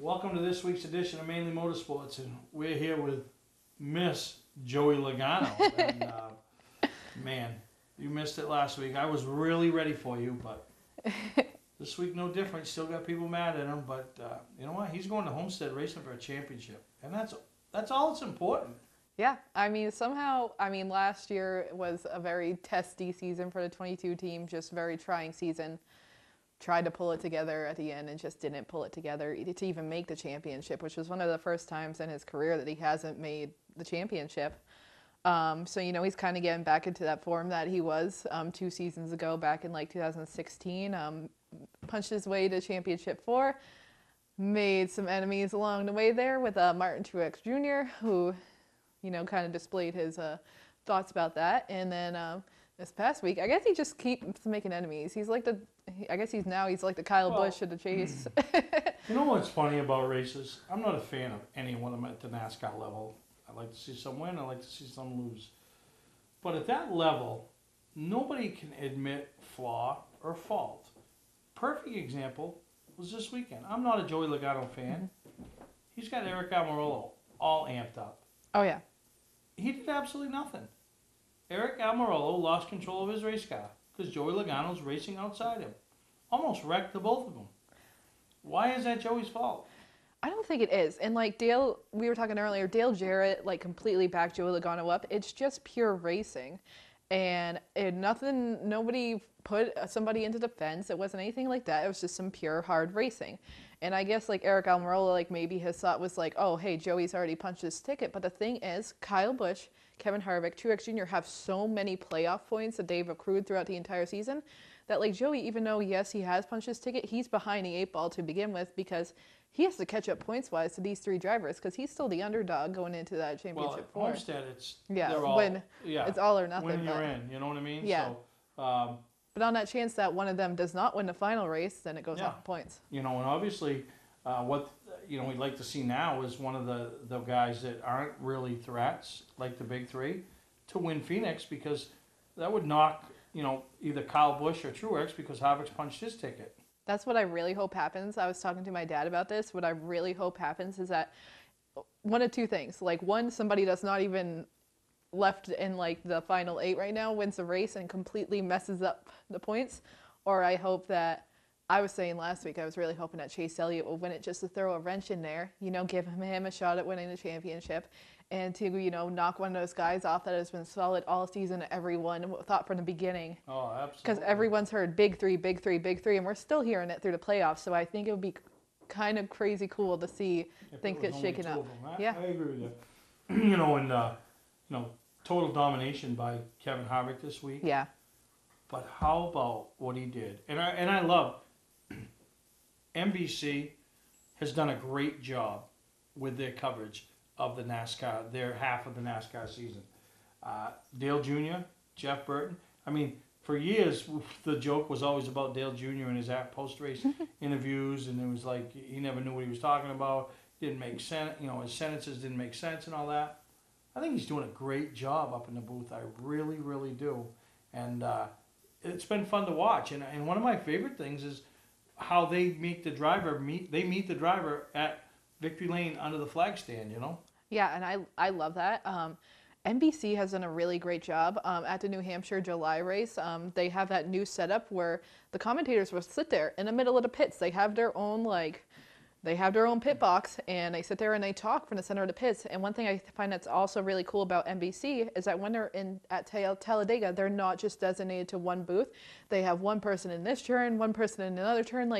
Welcome to this week's edition of Mainly Motorsports, and we're here with Miss Joey Logano. And man, you missed it last week. I was really ready for you, but this week no different. Still got people mad at him, but you know what? He's going to Homestead racing for a championship, and that's all that's important. Yeah, last year was a very testy season for the 22 team, just very trying season. Tried to pull it together at the end and just didn't pull it together to even make the championship, which was one of the first times in his career that he hasn't made the championship. So, he's kind of getting back into that form that he was 2 seasons ago, back in 2016. Punched his way to championship 4. Made some enemies along the way there with Martin Truex Jr., who, kind of displayed his thoughts about that. And then this past week, I guess he just keeps making enemies. He's like the Kyle Busch of the chase. You know what's funny about races? I'm not a fan of any one of them at the NASCAR level. I like to see some win. I like to see some lose. But at that level, nobody can admit flaw or fault. Perfect example was this weekend. I'm not a Joey Logano fan. He's got Eric Almirola all amped up. Oh, yeah. He did absolutely nothing. Eric Almirola lost control of his race car because Joey Logano's racing outside him. Almost wrecked the both of them. Why is that Joey's fault? I don't think it is. And Dale, we were talking earlier, Dale Jarrett completely backed Joey Logano up. It's just pure racing. And nobody put somebody into the fence. It wasn't anything like that. It was just some pure hard racing. And I guess Eric Almirola, maybe his thought was oh, hey, Joey's already punched his ticket. But the thing is, Kyle Busch, Kevin Harvick, Truex Jr. have so many playoff points that they've accrued throughout the entire season that Joey, even though, yes, he has punched his ticket, he's behind the 8 ball to begin with because he has to catch up points-wise to these 3 drivers because he's still the underdog going into that championship 4. Homestead, it's it's all or nothing. When you're in, you know what I mean? Yeah. So, but on that chance that one of them does not win the final race, then it goes off points. And obviously, what we'd like to see now is one of the guys that aren't really threats, like the big 3, to win Phoenix because that would knock either Kyle Busch or Truex because Harvick's punched his ticket. That's what I really hope happens. I was talking to my dad about this. What I really hope happens is that one of 2 things. One, somebody that's not even left in the final 8 right now wins the race and completely messes up the points. Or I hope that, I was saying last week, I was really hoping that Chase Elliott will win it just to throw a wrench in there, give him a shot at winning the championship and to, knock one of those guys off that has been solid all season. Everyone thought from the beginning. Oh, absolutely. Because everyone's heard big 3, big 3, big 3, and we're still hearing it through the playoffs. So I think it would be kind of crazy cool to see things get shaken up. I agree with you. Total domination by Kevin Harvick this week. Yeah. But how about what he did? And I love NBC has done a great job with their coverage of the NASCAR, their half of the NASCAR season. Dale Jr., Jeff Burton. For years, the joke was always about Dale Jr. and his post-race interviews, and it was he never knew what he was talking about. Didn't make sense. His sentences didn't make sense and all that. I think he's doing a great job up in the booth. I really, really do. And it's been fun to watch. And one of my favorite things is how they make the driver meet the driver at Victory Lane under the flag stand, Yeah, and I love that. NBC has done a really great job at the New Hampshire July race. They have that new setup where the commentators will sit there in the middle of the pits. They have their own pit box, and they sit there and they talk from the center of the pits. And one thing I find that's also really cool about NBC is that when they're at Talladega, they're not just designated to one booth. They have one person in this turn, one person in another turn.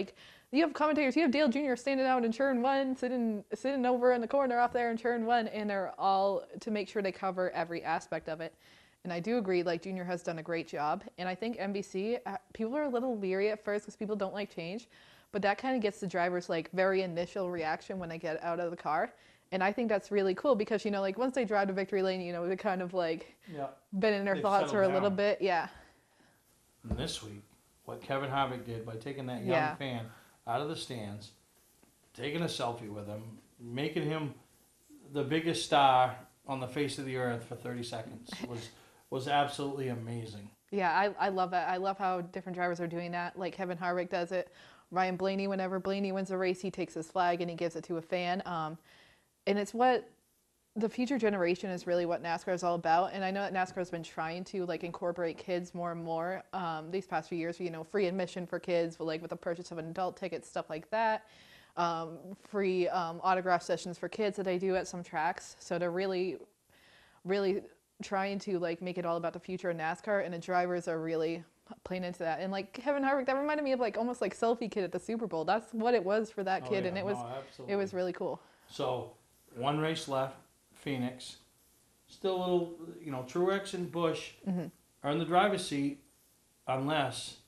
You have commentators, you have Dale Jr. standing out in turn 1, sitting over in the corner off there in turn 1, and they're all to make sure they cover every aspect of it. And I do agree, Junior has done a great job. And I think NBC, people are a little leery at first because people don't like change. But that kind of gets the drivers very initial reaction when they get out of the car. And I think that's really cool because, once they drive to Victory Lane, they kind of been in their thoughts for a little bit. Yeah. And this week, what Kevin Harvick did by taking that young fan out of the stands, taking a selfie with him, making him the biggest star on the face of the earth for 30 seconds was absolutely amazing. Yeah, I love that. I love how different drivers are doing that. Kevin Harvick does it. Ryan Blaney, whenever Blaney wins a race, he takes his flag and he gives it to a fan. And it's what the future generation is really what NASCAR is all about. And I know that NASCAR has been trying to like incorporate kids more and more these past few years, you know, free admission for kids, like with the purchase of an adult ticket, stuff like that. Free autograph sessions for kids that they do at some tracks. So they're really, really trying to like make it all about the future of NASCAR, and the drivers are really playing into that. And like Kevin Harvick, that reminded me of like almost like Selfie Kid at the Super Bowl. That's what it was for that kid, yeah, and it absolutely. was really cool. So, one race left, Phoenix. Still a little, you know, Truex and Busch are in the driver's seat unless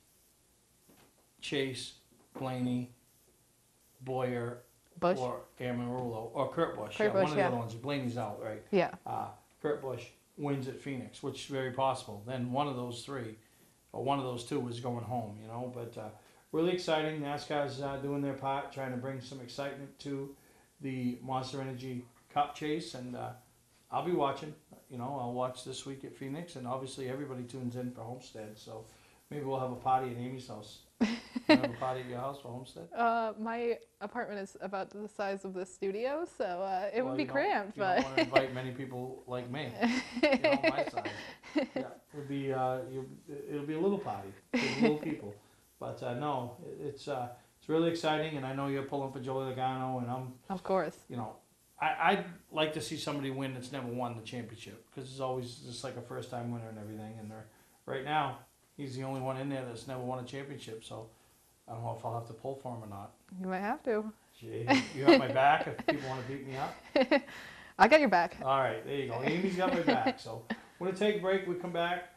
Chase, Blaney, Boyer, Busch. or Amarillo, or Kurt Busch. Kurt Busch, one of the other ones. Blaney's out, right? Yeah. Kurt Busch wins at Phoenix, which is very possible. Then one of those three, or one of those two, is going home, you know. But really exciting. NASCAR's doing their part, trying to bring some excitement to the Monster Energy Cup chase, and I'll be watching. You know, I'll watch this week at Phoenix, and obviously everybody tunes in for Homestead. So maybe we'll have a party at Amy's house. You have a party at your house for Homestead? My apartment is about the size of this studio, so it would be cramped. You But don't want to invite many people like me. You know, my size. Yeah, it'll be a little party with little people. But no, it's really exciting, and I know you're pulling for Joey Logano, and I'm. Of course. You know, I'd like to see somebody win that's never won the championship, because it's always just like a first-time winner and everything. And right now, he's the only one in there that's never won a championship. So I don't know if I'll have to pull for him or not. You might have to. Gee, you have my back if people want to beat me up. I got your back. All right, there you go. Amy's got my back. So we're going to take a break. We come back.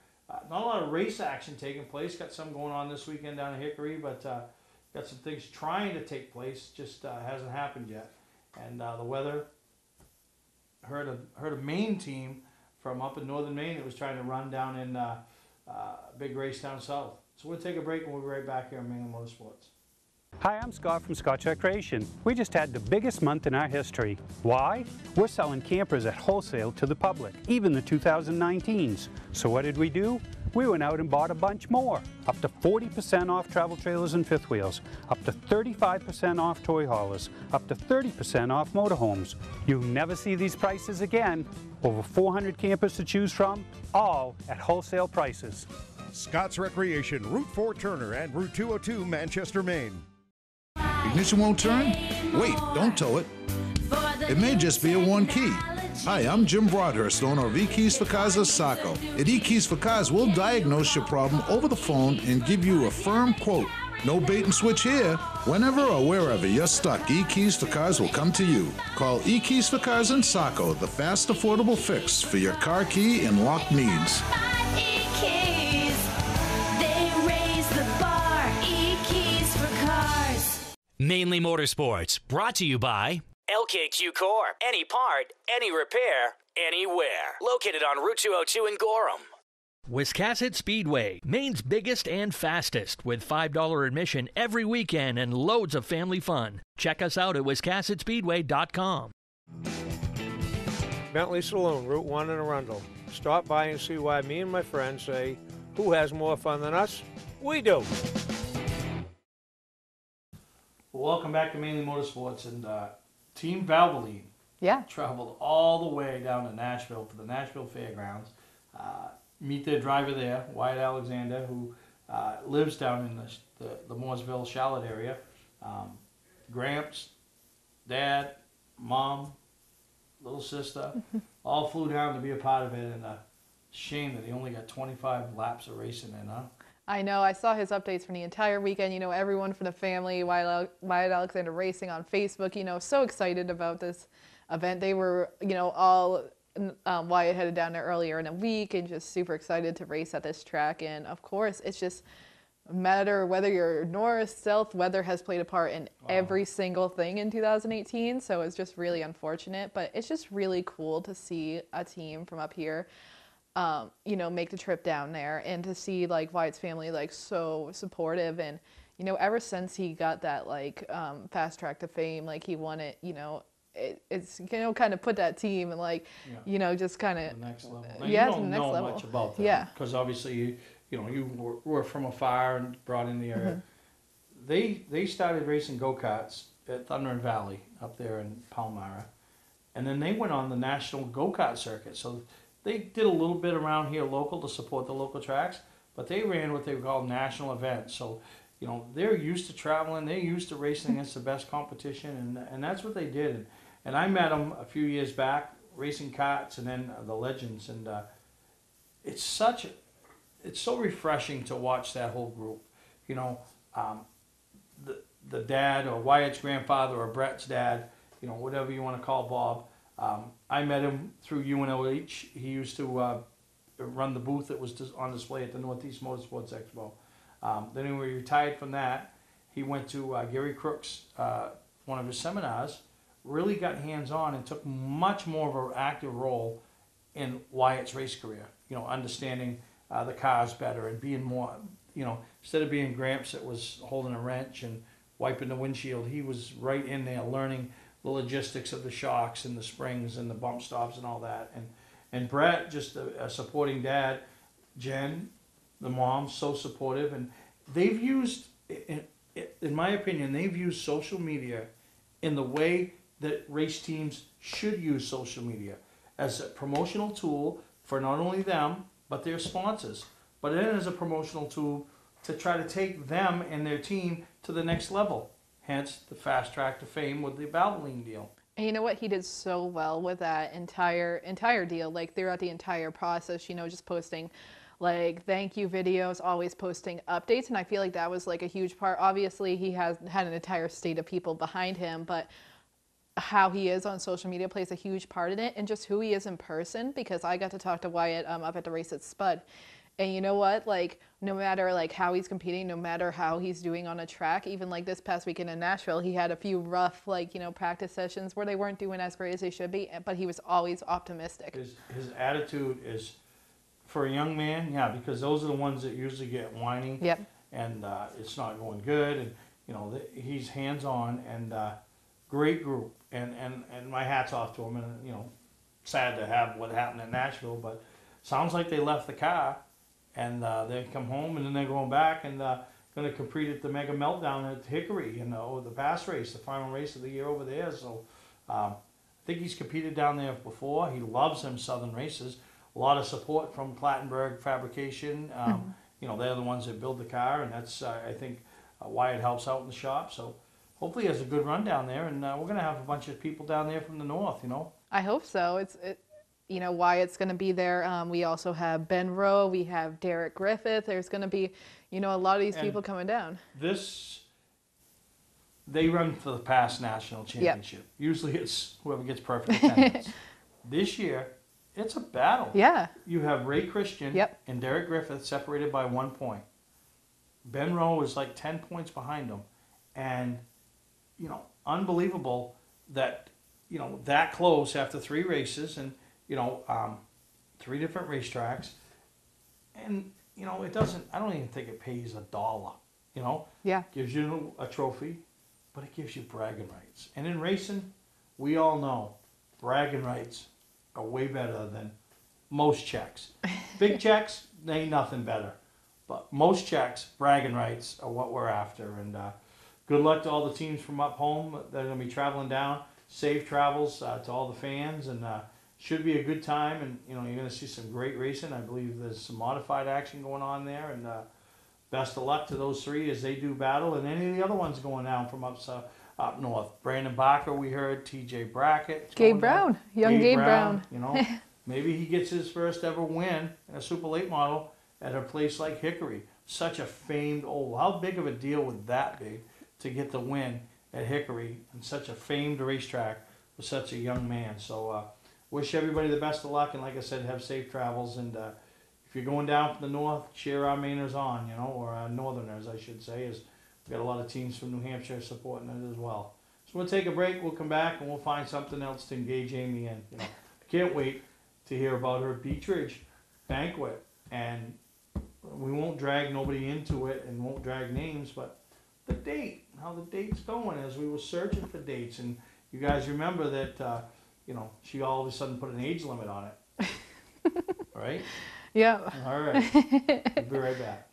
Not a lot of race action taking place. Got some going on this weekend down in Hickory, but got some things trying to take place. Just hasn't happened yet. And the weather, heard a Maine team from up in northern Maine that was trying to run down in big race down south. So we'll take a break and we'll be right back here on Mainely Motorsports. Hi, I'm Scott from Scott's Recreation. We just had the biggest month in our history. Why? We're selling campers at wholesale to the public, even the 2019s. So what did we do? We went out and bought a bunch more. Up to 40% off travel trailers and fifth wheels, up to 35% off toy haulers, up to 30% off motorhomes. You'll never see these prices again. Over 400 campers to choose from, all at wholesale prices. Scott's Recreation, Route 4 Turner and Route 202 Manchester, Maine. Ignition won't turn? Wait, don't tow it. It may just be a one key. Hi, I'm Jim Broadhurst, owner of eKeys for Cars of Saco. At eKeys for Cars, we'll diagnose your problem over the phone and give you a firm quote. No bait and switch here. Whenever or wherever you're stuck, eKeys for Cars will come to you. Call eKeys for Cars in Saco, the fast, affordable fix for your car key and lock needs. Mainely Motorsports, brought to you by LKQ Core. Any part, any repair, anywhere. Located on Route 202 in Gorham. Wiscasset Speedway, Maine's biggest and fastest, with $5 admission every weekend and loads of family fun. Check us out at wiscassetspeedway.com. Bentley Saloon, Route 1 in Arundel. Stop by and see why me and my friends say, who has more fun than us? We do. Well, welcome back to Mainly Motorsports, and Team Valvoline traveled all the way down to Nashville for the Nashville Fairgrounds. Meet their driver there, Wyatt Alexander, who lives down in the Mooresville, Charlotte area. Gramps, Dad, Mom, little sister, all flew down to be a part of it, and shame that he only got 25 laps of racing in, huh? I know. I saw his updates from the entire weekend. You know, everyone from the family, Wyatt Alexander Racing on Facebook, you know, so excited about this event. They were, you know, all Wyatt headed down there earlier in the week and just super excited to race at this track. And of course, it's just a matter whether you're north, south, weather has played a part in every single thing in 2018. So it's just really unfortunate, but it's just really cool to see a team from up here you know, make the trip down there, and to see like Wyatt's family like so supportive. And you know, ever since he got that like fast track to fame, like he won it, you know, it's, you know, kind of put that team and like, you know, just kind of the next level. Now, yeah, you don't the next know level. much about that, Yeah, because obviously you know, you were from afar and brought in the area. they started racing go-karts at Thunder and Valley up there in Palmyra, and then they went on the national go-kart circuit. So they did a little bit around here local to support the local tracks, but they ran what they call national events. So, you know, they're used to traveling, they're used to racing against the best competition, and that's what they did. And I met them a few years back, racing karts, and then the Legends, and it's so refreshing to watch that whole group. You know, the dad or Wyatt's grandfather or Brett's dad, you know, whatever you want to call Bob. I met him through UNLH. He used to run the booth that was on display at the Northeast Motorsports Expo. Then when he retired from that, he went to Gary Crook's, one of his seminars, really got hands-on and took much more of an active role in Wyatt's race career. You know, understanding the cars better and being more, you know, instead of being Gramps that was holding a wrench and wiping the windshield, he was right in there learning the logistics of the shocks and the springs and the bump stops and all that. And Brett, just a supporting dad. Jen, the mom, so supportive. And they've used, in my opinion, they've used social media in the way that race teams should use social media as a promotional tool for not only them, but their sponsors. But then as a promotional tool to try to take them and their team to the next level. Hence the fast track to fame with the Valvoline deal. And you know what? He did so well with that entire deal, like throughout the entire process, you know, just posting like thank you videos, always posting updates. And I feel like that was like a huge part. Obviously, he has had an entire state of people behind him, but how he is on social media plays a huge part in it, and just who he is in person, because I got to talk to Wyatt up at the race at Spud. And you know what, like, no matter like how he's competing, no matter how he's doing on a track, even like this past weekend in Nashville, he had a few rough, like, you know, practice sessions where they weren't doing as great as they should be, but he was always optimistic. His attitude is, for a young man, yeah, because those are the ones that usually get whiny. Yep. And it's not going good, and, you know, he's hands-on, and great group, and my hat's off to him, and, you know, sad to have what happened in Nashville, but sounds like they left the car, and they come home, and then they're going back and going to compete at the Mega Meltdown at Hickory, you know, the Bass race, the final race of the year over there. So I think he's competed down there before. He loves them Southern races. A lot of support from Clattenburg Fabrication. You know, they're the ones that build the car, and that's I think why it helps out in the shop. So hopefully he has a good run down there, and we're going to have a bunch of people down there from the north, you know. I hope so. You know, Wyatt's going to be there. We also have Ben Rowe. We have Derek Griffith. There's going to be, you know, a lot of these people coming down. They run for the past national championship. Yep. Usually it's whoever gets perfect attendance. This year, it's a battle. Yeah. You have Ray Christian and Derek Griffith separated by 1 point. Ben Rowe is like 10 points behind them. And, you know, unbelievable that, you know, that close after 3 races and, you know, 3 different racetracks, and, you know, it doesn't, I don't even think it pays $1, you know? Yeah. Gives you a trophy, but it gives you bragging rights. And in racing, we all know bragging rights are way better than most checks. Big checks, they ain't nothing better. But most checks, bragging rights are what we're after. And good luck to all the teams from up home that are going to be traveling down. Safe travels to all the fans, and should be a good time, and, you know, you're going to see some great racing. I believe there's some modified action going on there, and best of luck to those 3 as they do battle, and any of the other ones going down from up north. Brandon Barker, we heard, TJ Brackett. Gabe Brown, young Gabe Brown. You know, maybe he gets his first ever win in a Super Late Model at a place like Hickory. Such a famed, how big of a deal would that be to get the win at Hickory in such a famed racetrack with such a young man? So, wish everybody the best of luck, and like I said, have safe travels. And if you're going down from the north, cheer our Mainers on, you know, or our Northerners, I should say, as we've got a lot of teams from New Hampshire supporting it as well. So we'll take a break, we'll come back, and we'll find something else to engage Amy in. You know, I can't wait to hear about her Beech Ridge banquet, and we won't drag nobody into it and won't drag names, but the date, how the date's going, as we were searching for dates. And you guys remember that, you know, she all of a sudden put an age limit on it. Right? Yeah. All right. We'll be right back.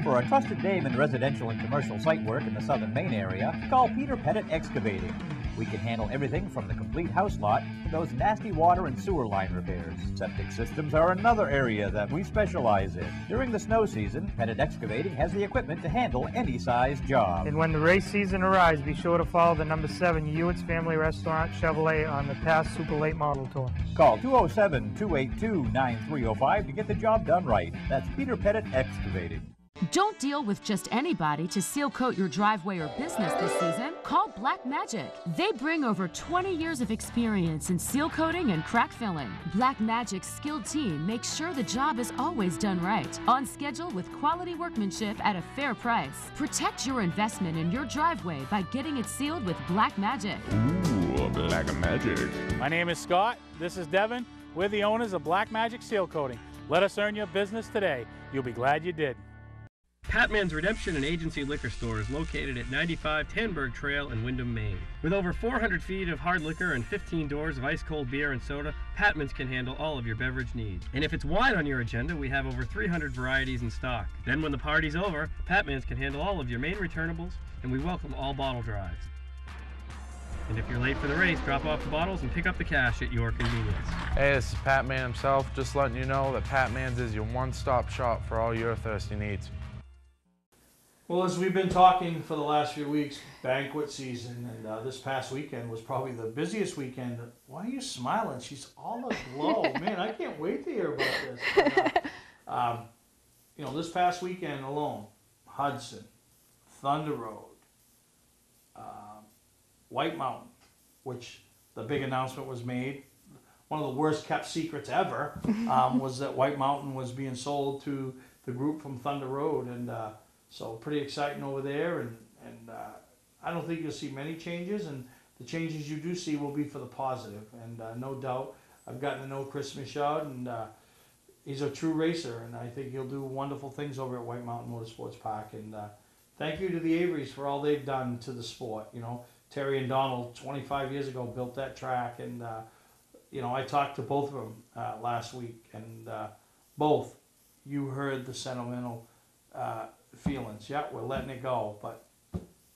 For a trusted name in residential and commercial site work in the southern Maine area, call Peter Pettit Excavating. We can handle everything from the complete house lot to those nasty water and sewer line repairs. Septic systems are another area that we specialize in. During the snow season, Pettit Excavating has the equipment to handle any size job. And when the race season arrives, be sure to follow the number 7 Hewitt's Family Restaurant Chevrolet on the past Super Late Model Tour. Call 207-282-9305 to get the job done right. That's Peter Pettit Excavating. Don't deal with just anybody to seal coat your driveway or business this season. Call Black Magic. They bring over 20 years of experience in seal coating and crack filling. Black Magic's skilled team makes sure the job is always done right, on schedule with quality workmanship at a fair price. Protect your investment in your driveway by getting it sealed with Black Magic. Ooh, Black Magic. My name is Scott. This is Devin. We're the owners of Black Magic Seal Coating. Let us earn your business today. You'll be glad you did. Patman's Redemption and Agency Liquor Store is located at 95 Tanberg Trail in Windham, Maine. With over 400 feet of hard liquor and 15 doors of ice-cold beer and soda, Patman's can handle all of your beverage needs. And if it's wine on your agenda, we have over 300 varieties in stock. Then when the party's over, Patman's can handle all of your Maine returnables, and we welcome all bottle drives. And if you're late for the race, drop off the bottles and pick up the cash at your convenience. Hey, this is Pat Man himself, just letting you know that Pat Man's is your one-stop shop for all your thirsty needs. Well, as we've been talking for the last few weeks, banquet season, and this past weekend was probably the busiest weekend. Why are you smiling? She's all aglow. Man, I can't wait to hear about this. But, this past weekend alone, Hudson, Thunder Road, White Mountain, which the big announcement was made. One of the worst kept secrets ever was that White Mountain was being sold to the group from Thunder Road, and so pretty exciting over there, and I don't think you'll see many changes, and the changes you do see will be for the positive, and no doubt I've gotten to know Chris Michaud, and he's a true racer, and I think he'll do wonderful things over at White Mountain Motorsports Park, and thank you to the Averys for all they've done to the sport. Terry and Donald 25 years ago built that track, and I talked to both of them last week, and both, you heard the sentimental feelings. Yeah, we're letting it go, but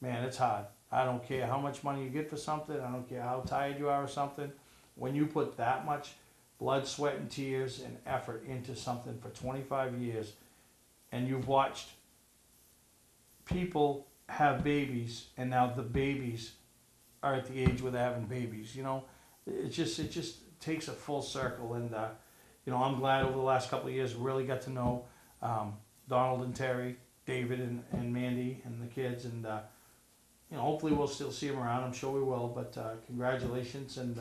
man, it's hard. I don't care how much money you get for something. I don't care how tired you are or something. When you put that much blood, sweat, and tears and effort into something for 25 years, and you've watched people have babies, and now the babies are at the age where they're having babies. It just takes a full circle, and I'm glad over the last couple of years really got to know Donald and Terry, David and Mandy and the kids, and hopefully we'll still see them around. I'm sure we will, but congratulations, and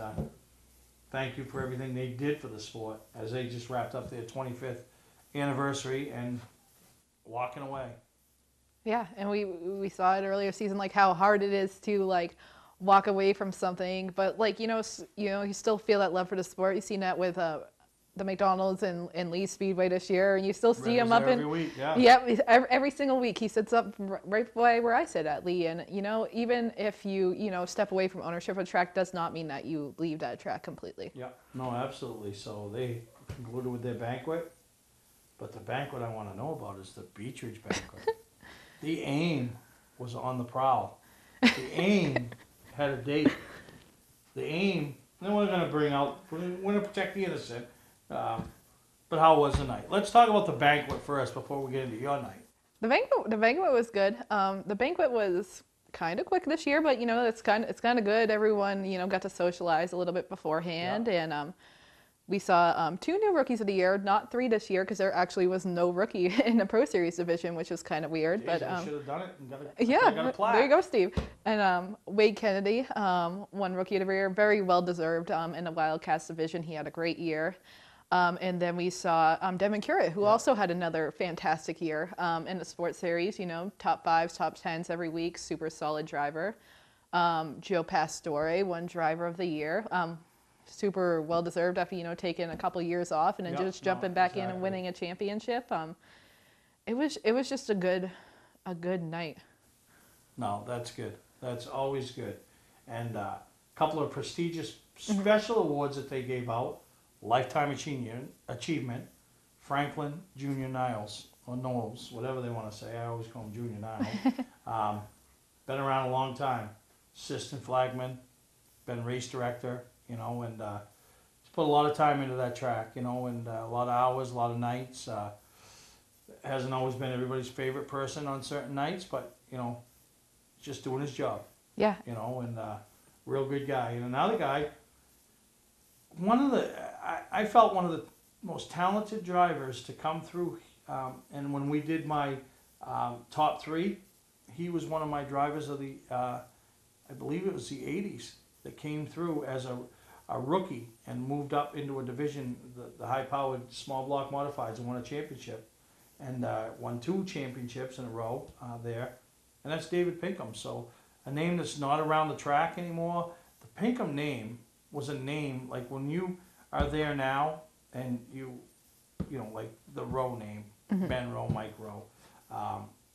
thank you for everything they did for the sport as they just wrapped up their 25th anniversary and walking away. Yeah, and we saw it earlier season, like how hard it is to walk away from something, but you still feel that love for the sport. You've seen that with the McDonald's and Lee Speedway this year, and you still see him up in every week. Every single week he sits up right by where I sit at Lee, and even if you step away from ownership of a track, does not mean that you leave that track completely. Yeah, no, absolutely. So they concluded with their banquet, but the banquet I want to know about is the Beechridge banquet. The AIM was on the prowl. The AIM had a date. The AIM, then we're going to protect the innocent. But how was the night? Let's talk about the banquet first before we get into your night. The banquet was good. The banquet was kind of quick this year, but it's kind of good. Everyone got to socialize a little bit beforehand, and we saw 2 new rookies of the year, not 3 this year because there actually was no rookie in the Pro Series division, which was kind of weird. But should have done it and got a plaque. There you go, Steve. And Wade Kennedy won Rookie of the Year, very well deserved in the Wildcats division. He had a great year. And then we saw Devin Curritt, who also had another fantastic year in the sports series, top 5s, top 10s every week, super solid driver. Joe Pastore won Driver of the Year, super well deserved after, taking a couple years off and then just jumping back in and winning a championship. It was just a good night. No, that's good. That's always good. And a couple of prestigious special awards that they gave out. Lifetime Achievement, Franklin Junior Niles, or Knowles, whatever they want to say. I always call him Junior now. Been around a long time. Assistant flagman, been race director, you know, and he's put a lot of time into that track, you know, and a lot of hours, a lot of nights. Hasn't always been everybody's favorite person on certain nights, but, you know, just doing his job. Yeah. You know, and real good guy. And another guy, I felt one of the most talented drivers to come through. And when we did my top 3, he was one of my drivers of the, I believe it was the 80s, that came through as a rookie and moved up into a division, the high-powered small block modifieds, and won a championship. And won 2 championships in a row there. And that's David Pinkham. So a name that's not around the track anymore. The Pinkham name was a name, like when you are there now and you know, like the Rowe name, Ben Rowe, Mike Rowe,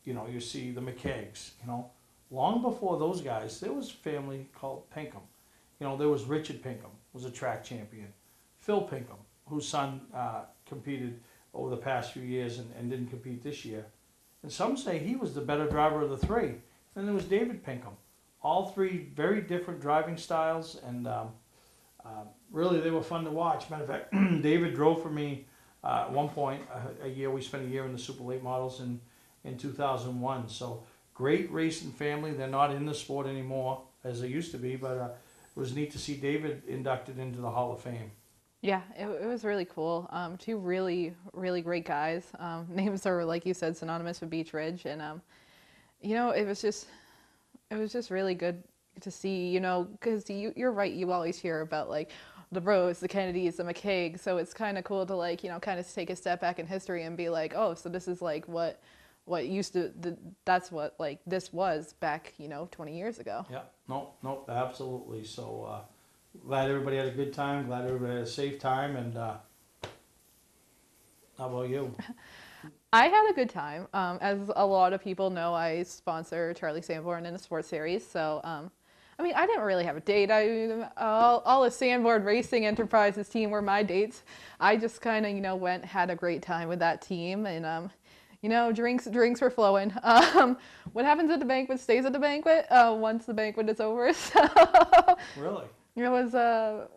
you know, you see the McKeggs, you know. Long before those guys, there was a family called Pinkham. You know, there was Richard Pinkham, was a track champion. Phil Pinkham, whose son competed over the past few years and didn't compete this year. And some say he was the better driver of the 3. And there was David Pinkham. All 3 very different driving styles, and really they were fun to watch. Matter of fact, David drove for me at one point, a year. We spent a year in the Super Late Models in 2001. So great racing family. They're not in the sport anymore as they used to be, but it was neat to see David inducted into the Hall of Fame. Yeah, it was really cool. 2 really, really great guys. Names are, like you said, synonymous with Beech Ridge, and you know, it was just really good to see. You know, because you're right. You always hear about like the Rose, the Kennedys, the McKaig. So it's kind of cool to like, you know, kind of take a step back in history and be like, oh, so this is like what used to. That's what like this was back, you know, 20 years ago. Yeah. No, absolutely. So. Glad everybody had a good time. Glad everybody had a safe time. And how about you? I had a good time. As a lot of people know, I sponsor Charlie Sanborn in a sports series. So, I mean, I didn't really have a date. All of Sanborn Racing Enterprises team were my dates. I just kind of, you know, had a great time with that team. And, you know, drinks were flowing. What happens at the banquet stays at the banquet once the banquet is over. So. Really? It was an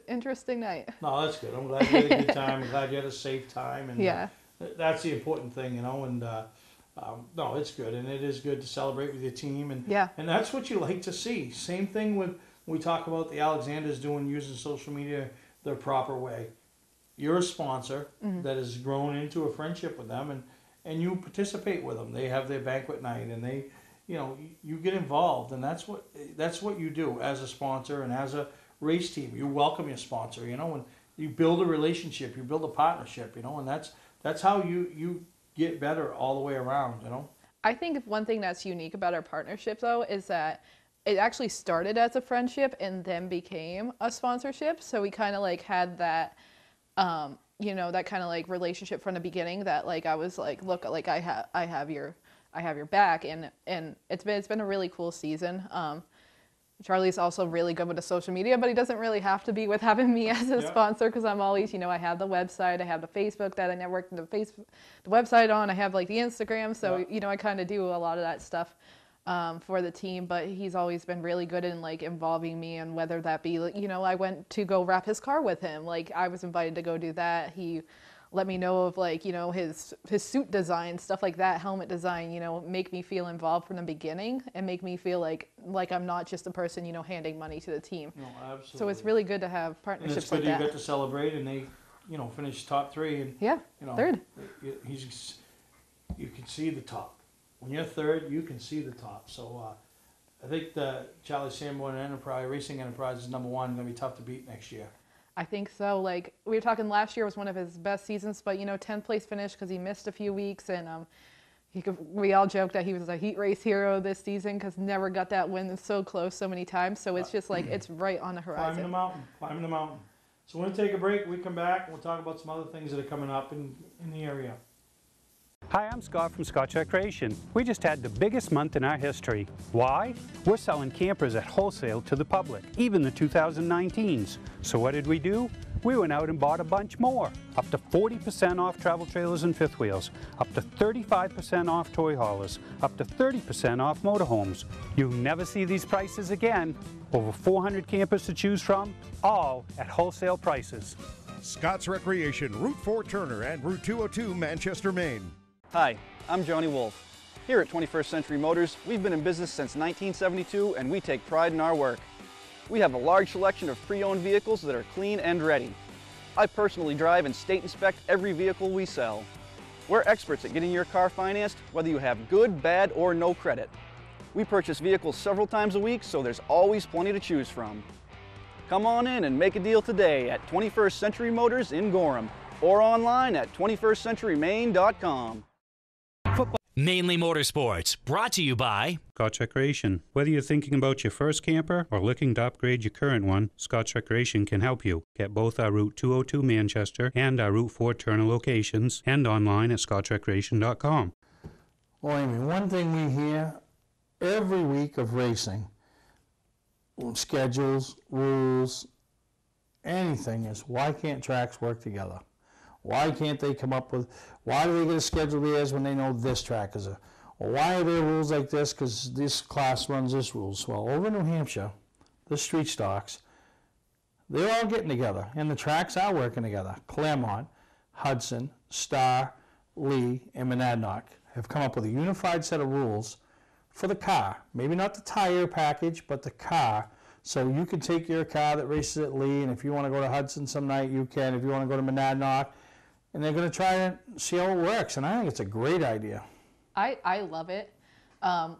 interesting night. No, that's good. I'm glad you had a good time. I'm glad you had a safe time. And yeah. That's the important thing, you know. And no, it's good. And it is good to celebrate with your team. And yeah. And that's what you like to see. Same thing with when we talk about the Alexanders using social media the proper way. You're a sponsor that has grown into a friendship with them, and you participate with them. They have their banquet night, and they... You know, you get involved, and that's what you do as a sponsor and as a race team. You welcome your sponsor, you know, and you build a relationship, you build a partnership, you know, and that's how you get better all the way around, you know. I think one thing that's unique about our partnership, though, is that it actually started as a friendship and then became a sponsorship. So we kind of like had that, you know, that kind of like relationship from the beginning. That like I was like, look, like I have your back, and it's been a really cool season. Charlie's also really good with the social media, but he doesn't really have to be with having me as a sponsor, because I'm always, you know, I have the website, I have the Facebook that I network the website on, I have like the Instagram, so you know, I kind of do a lot of that stuff for the team. But he's always been really good in like involving me, and whether that be, you know, I went to go wrap his car with him, like I was invited to go do that. He let me know of like, you know, his suit design, stuff like that, helmet design, you know, make me feel involved from the beginning and make me feel like I'm not just a person, you know, handing money to the team. No, absolutely. So it's really good to have partnerships like that. And it's good you got to celebrate, and they, you know, finished top 3, and yeah, you know, third. You can see the top. When you're third, you can see the top. So I think the Charlie Sanborn Racing Enterprise is #1, going to be tough to beat next year. I think so. Like we were talking, last year was one of his best seasons, but you know, 10th place finish because he missed a few weeks, and we all joked that he was a heat race hero this season because never got that win so close so many times. So it's just like it's right on the horizon. Climbing the mountain. So we're going to take a break. When we come back, we'll talk about some other things that are coming up in the area. Hi, I'm Scott from Scott Recreation. We just had the biggest month in our history. Why? We're selling campers at wholesale to the public, even the 2019s. So what did we do? we went out and bought a bunch more. Up to 40% off travel trailers and fifth wheels, up to 35% off toy haulers, up to 30% off motorhomes. You'll never see these prices again. Over 400 campers to choose from, all at wholesale prices. Scott's Recreation, Route 4 Turner and Route 202 Manchester, Maine. Hi, I'm Johnny Wolf. Here at 21st Century Motors, we've been in business since 1972 and we take pride in our work. We have a large selection of pre-owned vehicles that are clean and ready. I personally drive and state inspect every vehicle we sell. We're experts at getting your car financed, whether you have good, bad, or no credit. We purchase vehicles several times a week, so there's always plenty to choose from. Come on in and make a deal today at 21st Century Motors in Gorham or online at 21stcenturymaine.com. Mainly Motorsports, brought to you by Scotch Recreation. Whether you're thinking about your first camper or looking to upgrade your current one, Scotch Recreation can help you. Get both our Route 202 Manchester and our Route 4 Turner locations and online at scotchrecreation.com. Well, Amy, one thing we hear every week of racing, schedules, rules, anything, is why can't tracks work together? Why can't they come up with, why do they get a schedule theirs when they know this track is or why are there rules like this because this class runs this rules? Well, over in New Hampshire, the street stocks, they're all getting together and the tracks are working together. Claremont, Hudson, Star, Lee, and Monadnock have come up with a unified set of rules for the car. Maybe not the tire package, but the car. So you can take your car that races at Lee, and if you want to go to Hudson some night, you can. If you want to go to Monadnock, and they're going to try to see how it works, and I think it's a great idea. I love it.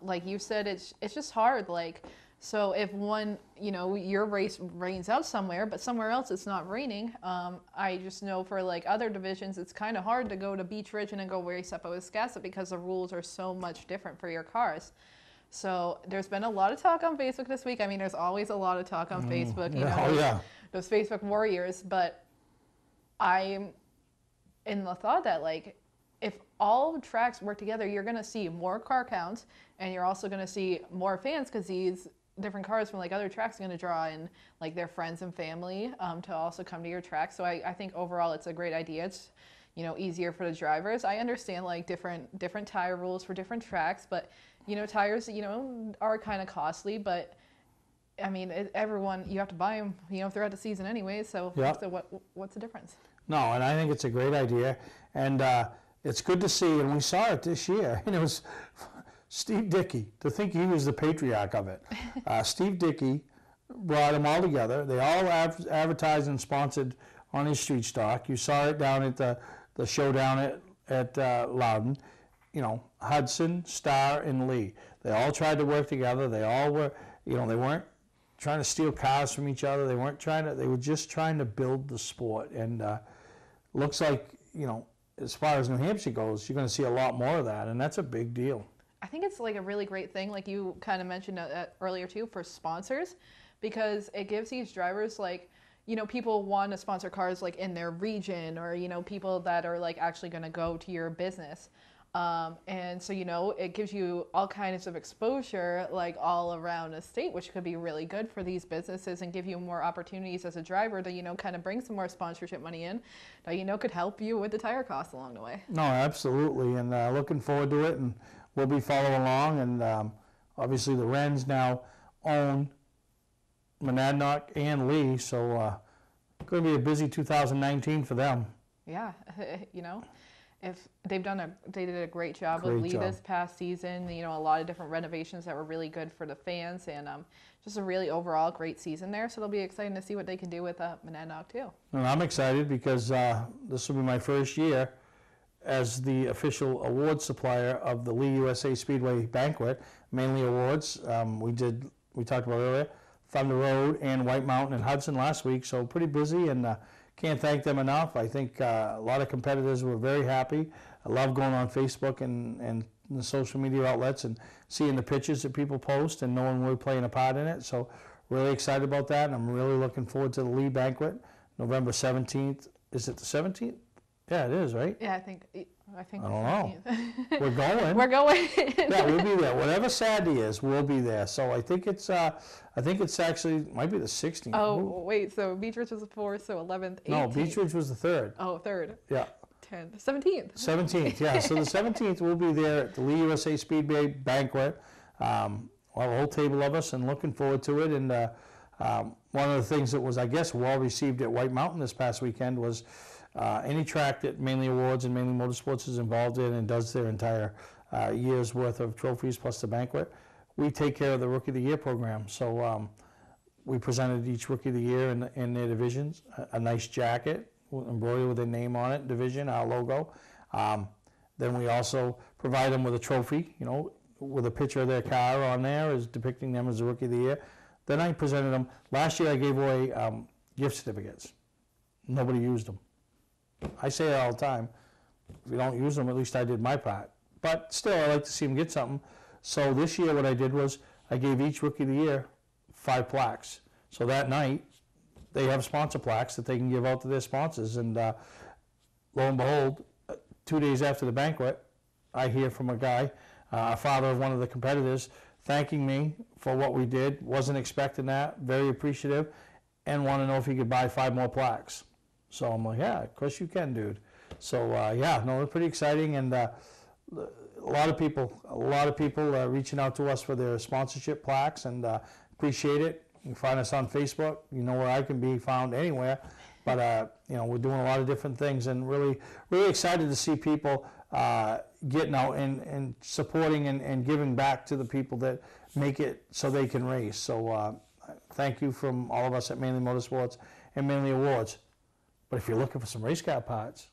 Like you said, it's just hard. Like, so if one, your race rains out somewhere, but somewhere else it's not raining, I just know for like other divisions, it's kind of hard to go to Beach Ridge and then go race up at Wiscasset because the rules are so much different for your cars. So there's been a lot of talk on Facebook this week. I mean, there's always a lot of talk on Facebook, those Facebook warriors, but I'm in the thought that like, if all tracks work together, you're going to see more car counts and you're also going to see more fans because these different cars from like other tracks are going to draw in like their friends and family to also come to your track. So I think overall it's a great idea. It's, easier for the drivers. I understand like different tire rules for different tracks, but tires, are kind of costly, but I mean, everyone, you have to buy them, throughout the season anyway. So, so what's the difference? No, and I think it's a great idea, and it's good to see, and we saw it this year, and it was Steve Dickey, to think he was the patriarch of it. Steve Dickey brought them all together. They all advertised and sponsored on his street stock. You saw it down at the showdown at Loudon. Hudson, Star, and Lee. They all tried to work together. They all were, they weren't trying to steal cars from each other. They were just trying to build the sport. And looks like, as far as New Hampshire goes, you're going to see a lot more of that, and that's a big deal. I think it's like a really great thing, like you kind of mentioned earlier too, for sponsors, because it gives these drivers like, people want to sponsor cars like in their region or, people that are like actually going to go to your business. And so, it gives you all kinds of exposure like all around the state, which could be really good for these businesses and give you more opportunities as a driver to, kind of bring some more sponsorship money in that, could help you with the tire costs along the way. No, absolutely. And looking forward to it. And we'll be following along. And obviously the Wrens now own Monadnock and Lee. So going to be a busy 2019 for them. Yeah. If they did a great job with Lee this past season, a lot of different renovations that were really good for the fans, and just a really overall great season there. So it'll be exciting to see what they can do with Monadnock too. And I'm excited because this will be my first year as the official award supplier of the Lee USA Speedway Banquet, Mainly Awards. We talked about earlier, Thunder Road and White Mountain and Hudson last week, so pretty busy, and can't thank them enough. I think a lot of competitors were very happy. I love going on Facebook and the social media outlets and seeing the pictures that people post and knowing we're playing a part in it. So really excited about that, and I'm really looking forward to the Lee Banquet, November 17th. Is it the 17th? Yeah, it is, right? Yeah, I think. I don't know. We're going. We're going. Yeah, we'll be there. Whatever Saturday is, we'll be there. So I think it's actually might be the 16th. Oh, wait. So Beach Ridge was the 4th, so 11th, 18th. No, Beach Ridge was the 3rd. Oh, 3rd. Yeah. 10th. 17th. 17th, yeah. So the 17th, we'll be there at the Lee USA Speedway Banquet. We'll have a whole table of us and looking forward to it. And one of the things that was, I guess, well received at White Mountain this past weekend was any track that Mainly Awards and Mainly Motorsports is involved in and does their entire year's worth of trophies plus the banquet, we take care of the Rookie of the Year program. So we presented each Rookie of the Year in their divisions a nice jacket embroidered with their name on it, division, our logo. Then we also provide them with a trophy, you know, with a picture of their car on there as depicting them as the Rookie of the Year. Then I presented them. Last year I gave away gift certificates. Nobody used them. I say it all the time. If you don't use them, at least I did my part. But still, I like to see them get something. So this year what I did was I gave each Rookie of the Year 5 plaques. So that night, they have sponsor plaques that they can give out to their sponsors. And lo and behold, 2 days after the banquet, I hear from a guy, a father of one of the competitors, thanking me for what we did. Wasn't expecting that, very appreciative, and want to know if he could buy 5 more plaques. So I'm like, yeah, of course you can, dude. So yeah, no, it's pretty exciting, and a lot of people reaching out to us for their sponsorship plaques, and appreciate it. You can find us on Facebook. You know where I can be found anywhere, but you know, we're doing a lot of different things, and really excited to see people getting out and supporting and giving back to the people that make it so they can race. So thank you from all of us at Mainly Motorsports and Mainly Awards. But if you're looking for some race car parts,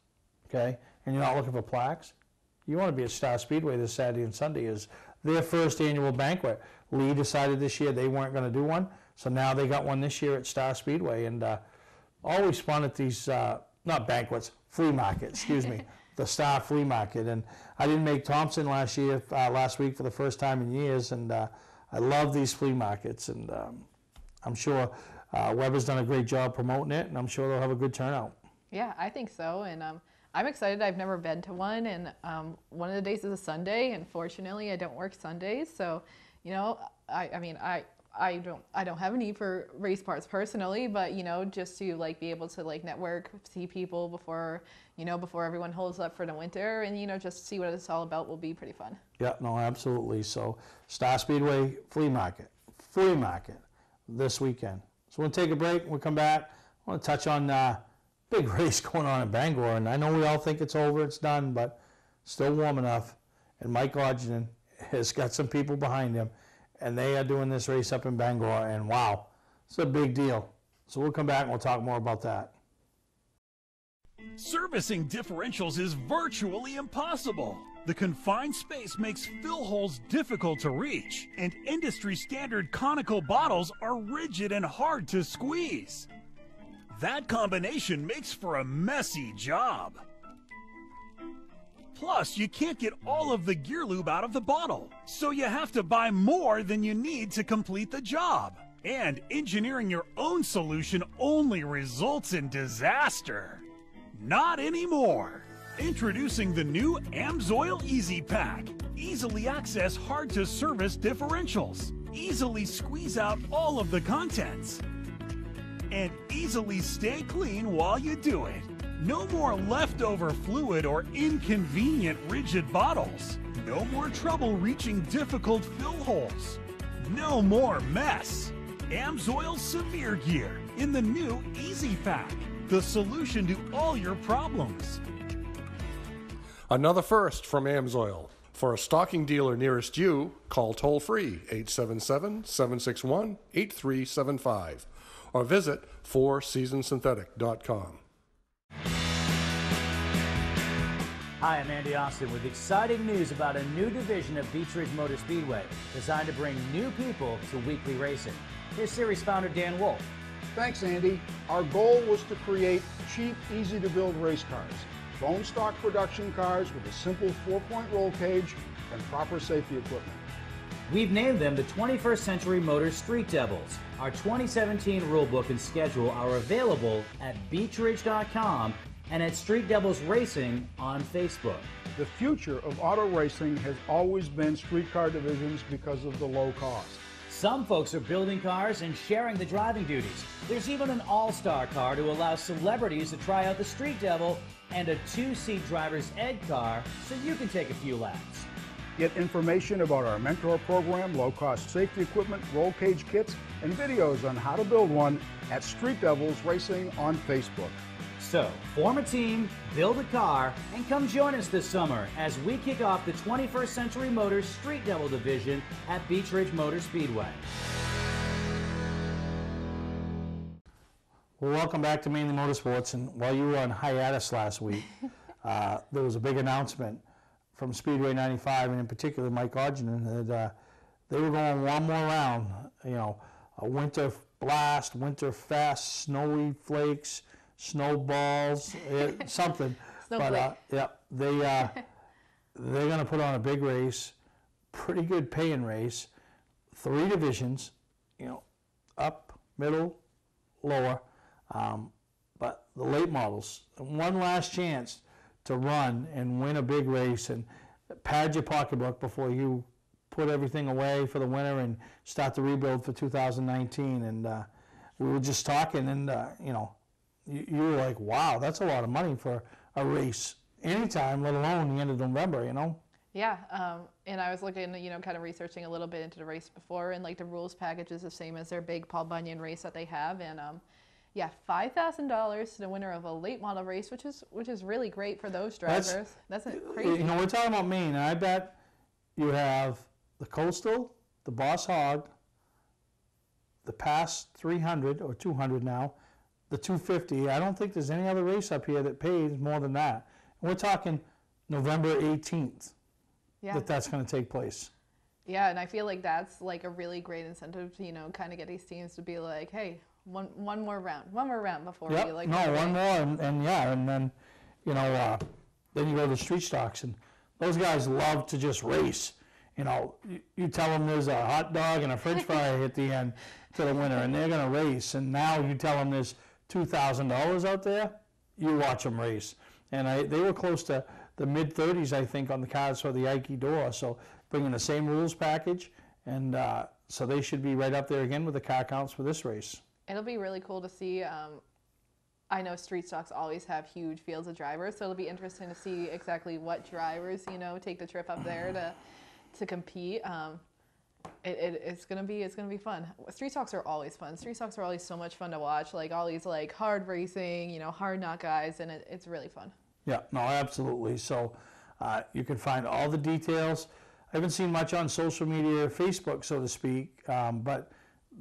okay, and you're not looking for plaques, you want to be at Star Speedway this Saturday and Sunday. Is their first annual banquet. Lee decided this year they weren't going to do one, so now they got one this year at Star Speedway. And always fun at these, not banquets, flea market, excuse me, the Star Flea Market. And I didn't make Thompson last week for the first time in years, and I love these flea markets, and I'm sure Weber's done a great job promoting it, and I'm sure they'll have a good turnout. Yeah, I think so, and I'm excited. I've never been to one, and one of the days is a Sunday, and fortunately I don't work Sundays, so you know, I mean I don't have a need for race parts personally, but you know, just to like be able to like network, see people before everyone holds up for the winter, and you know, just see what it's all about will be pretty fun. Yeah, no, absolutely. So Star Speedway Flea Market this weekend. So we'll take a break. We'll come back. I want to touch on big race going on in Bangor, and I know we all think it's over, it's done, but still warm enough. And Mike Ogden has got some people behind him, and they are doing this race up in Bangor, and wow, it's a big deal. So we'll come back and we'll talk more about that. Servicing differentials is virtually impossible. The confined space makes fill holes difficult to reach, and industry-standard conical bottles are rigid and hard to squeeze. That combination makes for a messy job. Plus, you can't get all of the gear lube out of the bottle, so you have to buy more than you need to complete the job. And engineering your own solution only results in disaster. Not anymore. Introducing the new AMSOIL Easy Pack. Easily access hard-to-service differentials. Easily squeeze out all of the contents. And easily stay clean while you do it. No more leftover fluid or inconvenient rigid bottles. No more trouble reaching difficult fill holes. No more mess. AMSOIL Severe Gear in the new Easy Pack. The solution to all your problems. Another first from AMSOIL. For a stocking dealer nearest you, call toll-free 877-761-8375 or visit fourseasonsynthetic.com. Hi, I'm Andy Austin with exciting news about a new division of Beach Ridge Motor Speedway designed to bring new people to weekly racing. Here's series founder Dan Wolf. Thanks, Andy. Our goal was to create cheap, easy-to-build race cars. Bone stock production cars with a simple 4-point roll cage and proper safety equipment. We've named them the 21st Century Motors Street Devils. Our 2017 rulebook and schedule are available at beachridge.com and at Street Devils Racing on Facebook. The future of auto racing has always been street car divisions because of the low cost. Some folks are building cars and sharing the driving duties. There's even an all-star car to allow celebrities to try out the Street Devil and a 2-seat driver's ed car so you can take a few laps. Get information about our mentor program, low-cost safety equipment, roll cage kits, and videos on how to build one at Street Devils Racing on Facebook. So, form a team, build a car, and come join us this summer as we kick off the 21st Century Motors Street Devil division at Beech Ridge Motor Speedway. Well, welcome back to Mainly Motorsports. And while you were on hiatus last week, there was a big announcement from Speedway 95, and in particular Mike Ogden, that they were going one more round. You know, a winter blast, winter fest, snowy flakes, snowballs, something. But yeah, they're going to put on a big race, pretty good paying race, 3 divisions, you know, up, middle, lower, but the late models, one last chance to run and win a big race and pad your pocketbook before you put everything away for the winter and start the rebuild for 2019. And we were just talking, and you know, you were like, wow, that's a lot of money for a race anytime, let alone the end of November, you know? Yeah, and I was looking, you know, kind of researching a little bit into the race before, and like the rules package is the same as their big Paul Bunyan race that they have, and yeah, $5,000 to the winner of a late model race, which is really great for those drivers. That's crazy. You know, we're talking about Maine, and I bet you have the Coastal, the Boss Hog, the Pass 300 or 200 now, the 250. I don't think there's any other race up here that pays more than that. And we're talking November 18th that's going to take place. Yeah, and I feel like that's like a really great incentive to, you know, kind of get these teams to be like, hey, one more round before we like. No, one more, and yeah, and then, you know, then you go to the street stocks, and those guys love to just race. You know, you tell them there's a hot dog and a French fry at the end to the winner, and they're going to race. And now you tell them there's $2,000 out there, you watch them race. And they were close to the mid-30s, I think, on the cards for the Ike door. So bringing the same rules package, and so they should be right up there again with the car counts for this race. It'll be really cool to see. I know street stocks always have huge fields of drivers, so it'll be interesting to see exactly what drivers, you know, take the trip up there to compete. It's gonna be fun. Street stocks are always fun. Street stocks are always so much fun to watch. Like all these like hard racing, you know, hard knock guys, and it's really fun. Yeah, no, absolutely. So you can find all the details. I haven't seen much on social media, Facebook, so to speak, but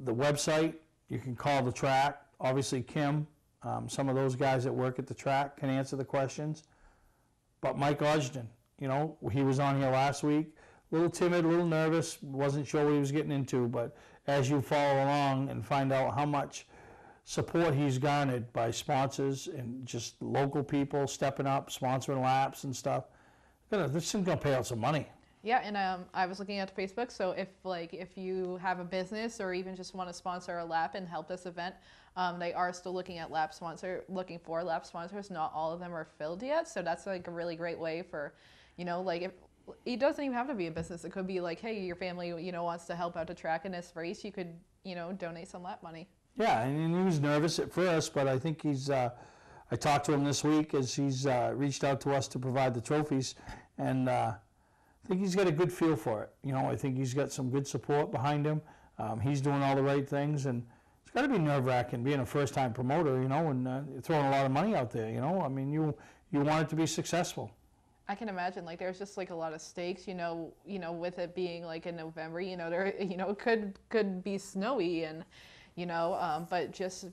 the website, you can call the track. Obviously, Kim, some of those guys that work at the track can answer the questions. But Mike Ogden, you know, he was on here last week. A little timid, a little nervous, wasn't sure what he was getting into, but as you follow along and find out how much support he's garnered by sponsors and just local people stepping up, sponsoring laps and stuff, this is going to pay out some money. Yeah, and I was looking at Facebook, so if you have a business or even just want to sponsor a lap and help this event, they are still looking for lap sponsors. Not all of them are filled yet, so that's like a really great way for, you know, like if it doesn't even have to be a business. It could be like, hey, your family, you know, wants to help out the track in this race. You could, you know, donate some lap money. Yeah, and he was nervous at first, but I think he's. I talked to him this week as he's reached out to us to provide the trophies, and I think he's got a good feel for it. You know, I think he's got some good support behind him. He's doing all the right things, and it's got to be nerve-wracking being a first-time promoter, you know, and throwing a lot of money out there. You know, I mean, you want it to be successful. I can imagine, like, there's just like a lot of stakes, you know, with it being like in November, you know, there, you know, could be snowy, and, you know, but just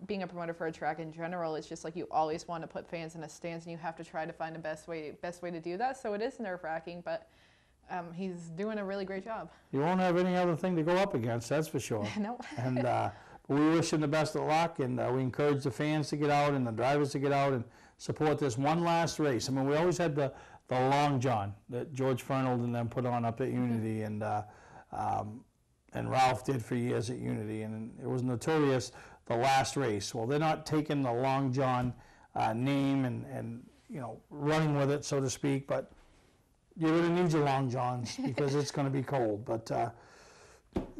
being a promoter for a track in general, it's just like you always want to put fans in the stands, and you have to try to find the best way to do that. So it is nerve-wracking, but he's doing a really great job. You won't have any other thing to go up against, that's for sure. No. And we wish him the best of luck, and we encourage the fans to get out and the drivers to get out and support this one last race. I mean, we always had the Long John that George Fernald and them put on up at Unity, and Ralph did for years at Unity, and it was notorious, the last race. Well, they're not taking the Long John name and you know, running with it, so to speak. But you're going to need your long johns because it's going to be cold. But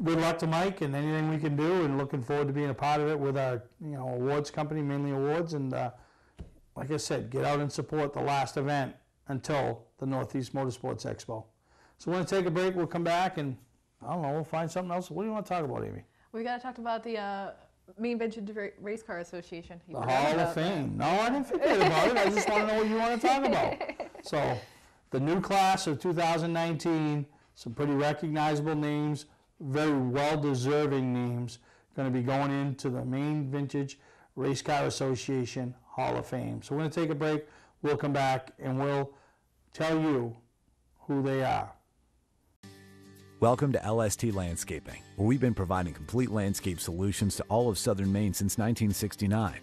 good luck to Mike and anything we can do, and looking forward to being a part of it with our, you know, awards company, Mainly Awards. And like I said, get out and support the last event until the Northeast Motorsports Expo. So we're going to take a break. We'll come back and, I don't know, we'll find something else. What do you want to talk about, Amy? We got to talk about the Maine Vintage Race Car Association. The Hall of Fame. No, I didn't forget about it. I just want to know what you want to talk about. So, the new class of 2019, some pretty recognizable names, very well-deserving names, going to be going into the Maine Vintage Race Car Association Hall of Fame. So we're going to take a break. We'll come back and we'll tell you who they are. Welcome to LST Landscaping, where we've been providing complete landscape solutions to all of southern Maine since 1969.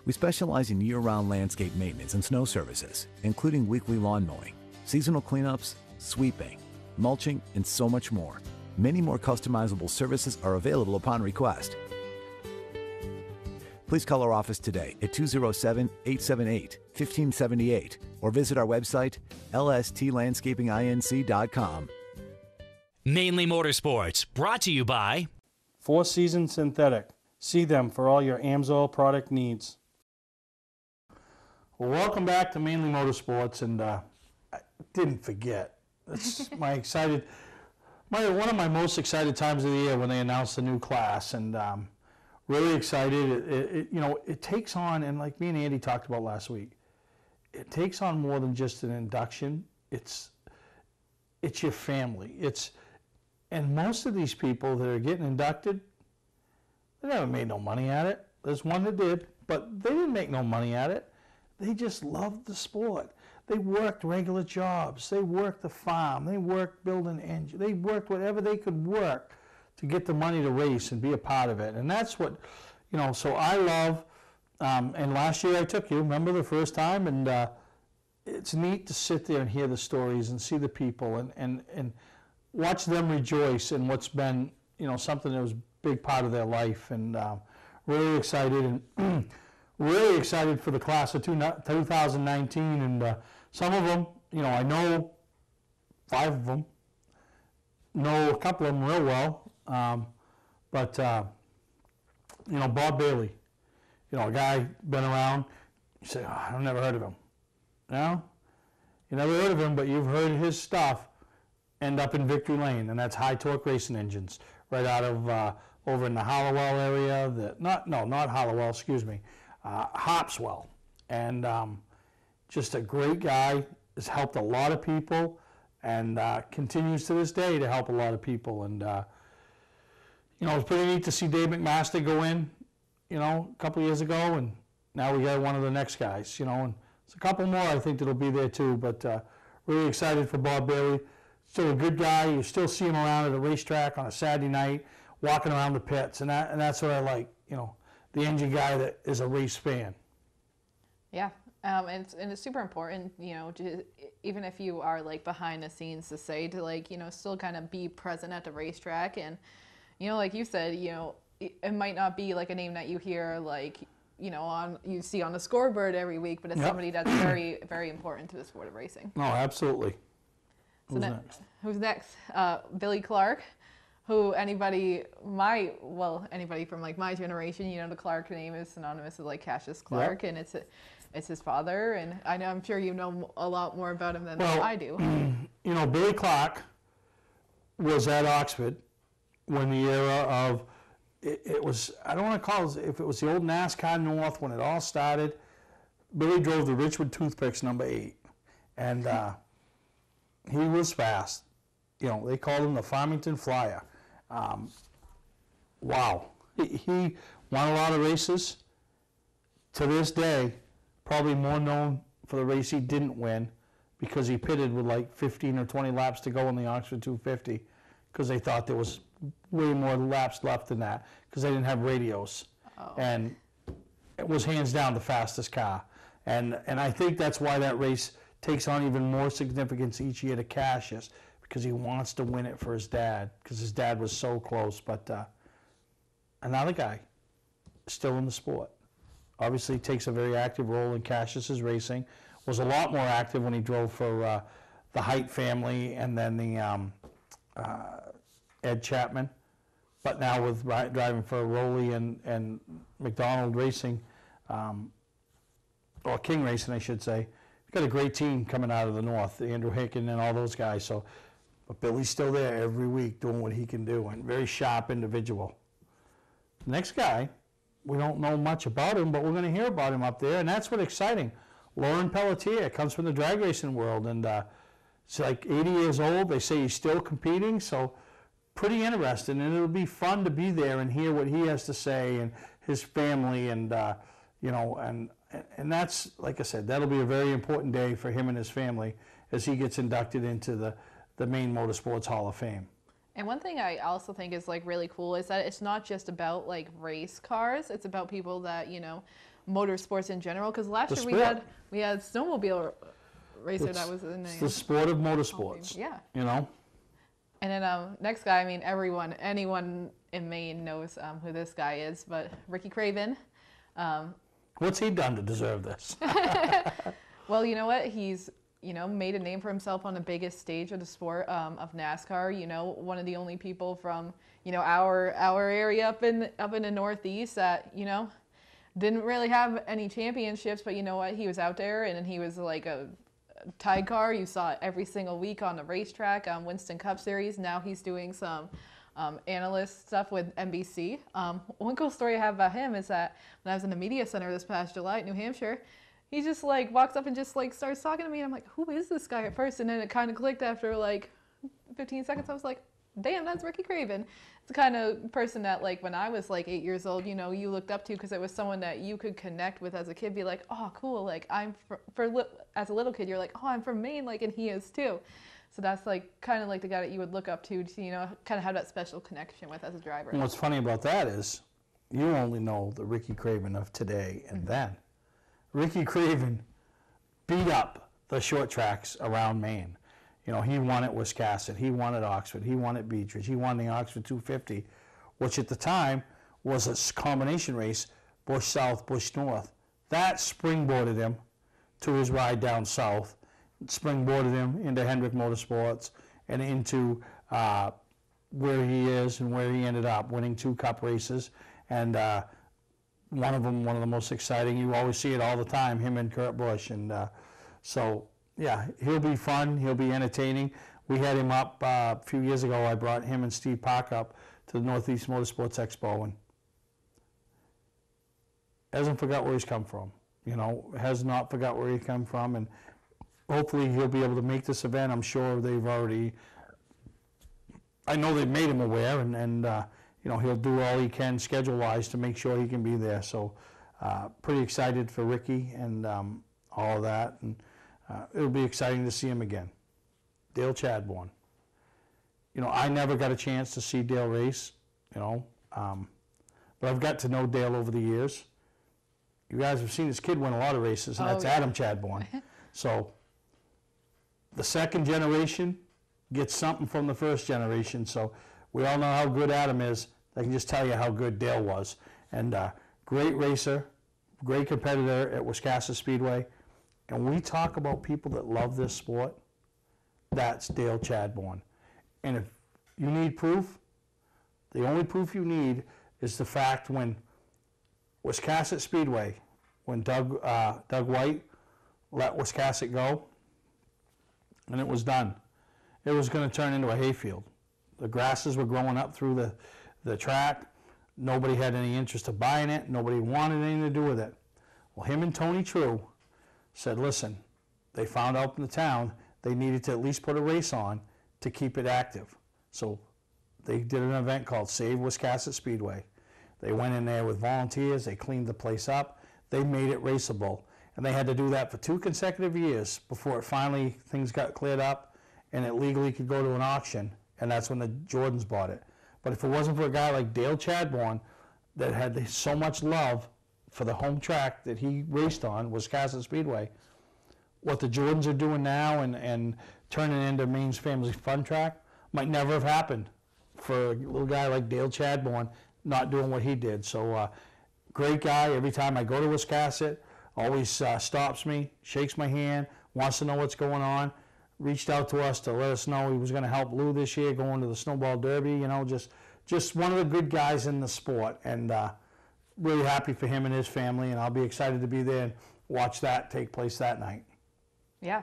We specialize in year-round landscape maintenance and snow services, including weekly lawn mowing, seasonal cleanups, sweeping, mulching, and so much more. Many more customizable services are available upon request. Please call our office today at 207-878-1578 or visit our website, lstlandscapinginc.com. Mainly Motorsports, brought to you by Four Seasons Synthetic. See them for all your AMSOIL product needs. Well, welcome back to Mainly Motorsports, and I didn't forget. It's one of my most excited times of the year when they announced the new class, and really excited. You know, it takes on, and like me and Andy talked about last week, it takes on more than just an induction. It's your family. And most of these people that are getting inducted, they never made no money at it. There's one that did, but they didn't make no money at it. They just loved the sport. They worked regular jobs. They worked the farm. They worked building engines. They worked whatever they could work to get the money to race and be a part of it. And that's what, you know, so I love, and last year I took you, remember the first time? And it's neat to sit there and hear the stories and see the people and watch them rejoice in what's been, you know, something that was a big part of their life. And really excited, and really excited for the class of 2019. And some of them, you know, I know 5 of them, know a couple of them real well. But you know, Bob Bailey, you know, a guy been around. You say, oh, I've never heard of him. No, you never heard of him, but you've heard his stuff end up in Victory Lane, and that's high torque racing engines right out of over in the Hollowell area. Not Hollowell, excuse me, Hopswell, and just a great guy. Has helped a lot of people, and continues to this day to help a lot of people. And you know, it's pretty neat to see Dave McMaster go in, you know, a couple of years ago, and now we got one of the next guys, you know, and there's a couple more I think that'll be there too. But really excited for Bob Bailey. Still a good guy. You still see him around at a racetrack on a Saturday night, walking around the pits, and that's what I like. You know, the engine guy that is a race fan. Yeah, and it's super important. You know, even if you are like behind the scenes, to say to like, you know, still kind of be present at the racetrack. And you know, like you said, you know, it might not be like a name that you hear like, you know, you see on the scoreboard every week, but it's somebody that's very, very important to the sport of racing. No, absolutely. Who's Who's next? Billy Clark, who anybody from like my generation, you know, the Clark name is synonymous with like Cassius Clark, and it's his father, and I'm sure you know a lot more about him than I do. You know, Billy Clark was at Oxford when the era of it was, I don't want to call it, if it was the old NASCAR North when it all started. Billy drove the Richwood Toothpicks number 8, and he was fast. You know, they called him the Farmington Flyer. Wow. He won a lot of races. To this day, probably more known for the race he didn't win because he pitted with like 15 or 20 laps to go in the Oxford 250 because they thought there was way more laps left than that because they didn't have radios. Oh. And it was hands down the fastest car. And I think that's why that race takes on even more significance each year to Cassius, because he wants to win it for his dad, because his dad was so close. But another guy still in the sport, obviously takes a very active role in Cassius's racing. Was a lot more active when he drove for the Height family and then the Ed Chapman. But now with driving for Rowley and McDonald Racing, or King Racing, I should say, he's got a great team coming out of the north, Andrew Hicken and all those guys. So, but Billy's still there every week doing what he can do, and very sharp individual. The next guy, we don't know much about him, but we're going to hear about him up there, and that's what's exciting. Lauren Pelletier comes from the drag racing world, and he's like 80 years old. They say he's still competing, so pretty interesting, and it'll be fun to be there and hear what he has to say and his family, and you know, and that's, like I said, that'll be a very important day for him and his family as he gets inducted into the Maine Motorsports Hall of Fame. And one thing I also think is like really cool is that it's not just about like race cars. It's about people that, you know, motorsports in general. Because last year we had snowmobile racer that was in the sport of motorsports. Yeah. You know. And then next guy, I mean, anyone in Maine knows who this guy is, but Ricky Craven. What's he done to deserve this? Well, you know what? He's, you know, made a name for himself on the biggest stage of the sport of NASCAR. You know, one of the only people from, you know, our area up in the Northeast that, you know, didn't really have any championships, but you know what? He was out there, and he was like a Tide car. You saw it every single week on the racetrack, Winston Cup Series. Now he's doing some analyst stuff with NBC. One cool story I have about him is that when I was in the media center this past July at New Hampshire, he just like walks up and just like starts talking to me, and I'm like, who is this guy at first? And then it kind of clicked after like 15 seconds. I was like, damn, that's Ricky Craven. It's the kind of person that, like, when I was like 8 years old, you know, you looked up to because it was someone that you could connect with as a kid. Be like, oh, cool. Like, as a little kid, you're like, oh, I'm from Maine, like, and he is too. So that's like kind of like the guy that you would look up to, you know, kind of have that special connection with as a driver. And what's funny about that is you only know the Ricky Craven of today and then. Ricky Craven beat up the short tracks around Maine. You know, he won at Wiscasset, he won at Oxford, he won at Beechridge, he won the Oxford 250, which at the time was a combination race, Bush South, Bush North. That springboarded him to his ride down south, springboarded him into Hendrick Motorsports and into where he is and where he ended up, winning 2 Cup races, and one of them, one of the most exciting. You always see it all the time, him and Kurt Busch, and so. Yeah, he'll be fun. He'll be entertaining. We had him up a few years ago. I brought him and Steve Park up to the Northeast Motorsports Expo, and hasn't forgot where he's come from. You know, has not forgot where he come from, and hopefully he'll be able to make this event. I'm sure they've already. I know they've made him aware, and you know, he'll do all he can schedule-wise to make sure he can be there. So, pretty excited for Ricky and all of that, and. It'll be exciting to see him again. Dale Chadbourne. You know, I never got a chance to see Dale race, you know, but I've got to know Dale over the years. You guys have seen this kid win a lot of races, and that's Adam Chadbourne. So the second generation gets something from the first generation. So we all know how good Adam is. I can just tell you how good Dale was. And great racer, great competitor at Wiscasset Speedway. And we talk about people that love this sport, that's Dale Chadbourne. And if you need proof, the only proof you need is the fact when Wiscasset Speedway, when Doug White let Wiscasset go, and it was done. It was going to turn into a hayfield. The grasses were growing up through the track. Nobody had any interest of buying it. Nobody wanted anything to do with it. Well, him and Tony True said, listen, they found out in the town they needed to at least put a race on to keep it active. So they did an event called Save Wiscasset Speedway. They went in there with volunteers, they cleaned the place up, they made it raceable. And they had to do that for 2 consecutive years before it finally, things got cleared up and it legally could go to an auction, and that's when the Jordans bought it. But if it wasn't for a guy like Dale Chadbourne that had so much love for the home track that he raced on, Wiscasset Speedway, what the Jordans are doing now and turning it into Maine's Family Fun Track might never have happened for a little guy like Dale Chadbourne not doing what he did. So Great guy. Every time I go to Wiscasset, always stops me, shakes my hand, wants to know what's going on. Reached out to us to let us know he was going to help Lou this year going to the Snowball Derby. You know, just one of the good guys in the sport, and really happy for him and his family. And I'll be excited to be there and watch that take place that night. Yeah,